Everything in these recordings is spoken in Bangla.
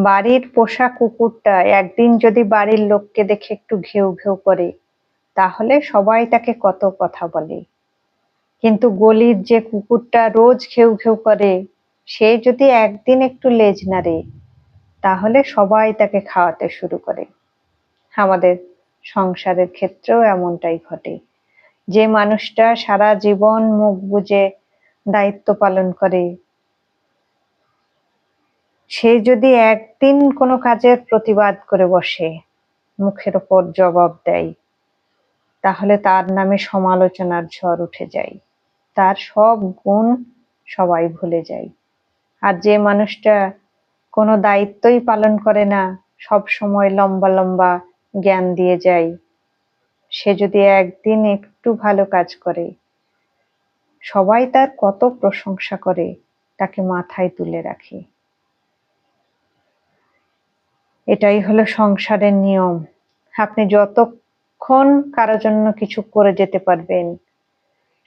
বাড়ির পোষা কুকুরটা একদিন যদি বাড়ির লোককে দেখে একটু ঘেউ ঘেউ করে, তাহলে সবাই তাকে কত কথা বলে। কিন্তু গলির যে কুকুরটা রোজ ঘেউ ঘেউ করে, সে যদি একদিন একটু লেজ নাড়ে, তাহলে সবাই তাকে খাওয়াতে শুরু করে। আমাদের সংসারের ক্ষেত্রেও এমনটাই ঘটে। যে মানুষটা সারা জীবন মুখ বুজে দায়িত্ব পালন করে, সে যদি একদিন কোনো কাজের প্রতিবাদ করে বসে, মুখের ওপর জবাব দেয়, তাহলে তার নামে সমালোচনার ঝড় উঠে যায়, তার সব গুণ সবাই ভুলে যায়। আর যে মানুষটা কোনো দায়িত্বই পালন করে না, সব সময় লম্বা লম্বা জ্ঞান দিয়ে যায়, সে যদি একদিন একটু ভালো কাজ করে, সবাই তার কত প্রশংসা করে, তাকে মাথায় তুলে রাখে। এটাই হলো সংসারের নিয়ম। আপনি যতক্ষণ কারো জন্য কিছু করে যেতে পারবেন,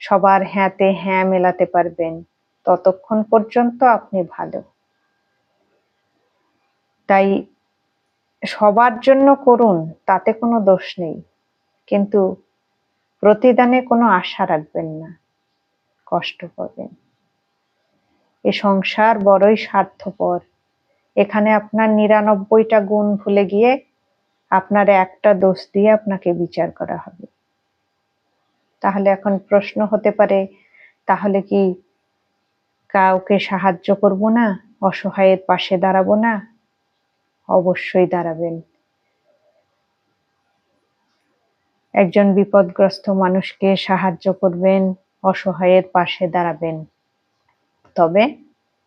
সবার হ্যাঁতে হ্যাঁ মেলাতে পারবেন, ততক্ষণ পর্যন্ত আপনি ভালো। তাই সবার জন্য করুন, তাতে কোনো দোষ নেই, কিন্তু প্রতিদানে কোনো আশা রাখবেন না, কষ্ট পাবেন। এ সংসার বড়ই স্বার্থপর। এখানে আপনার ৯৯টা গুণ ভুলে গিয়ে আপনার একটা দোষ দিয়ে আপনাকে বিচার করা হবে। তাহলে এখন প্রশ্ন হতে পারে, তাহলে কি কাউকে সাহায্য করব না, অসহায়ের পাশে দাঁড়াবো না? অবশ্যই দাঁড়াবেন। একজন বিপদগ্রস্ত মানুষকে সাহায্য করবেন, অসহায়ের পাশে দাঁড়াবেন, তবে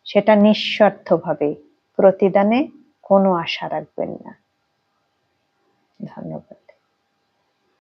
সেটা নিঃস্বার্থভাবে, প্রতিদানে কোনো আশা রাখবেন না।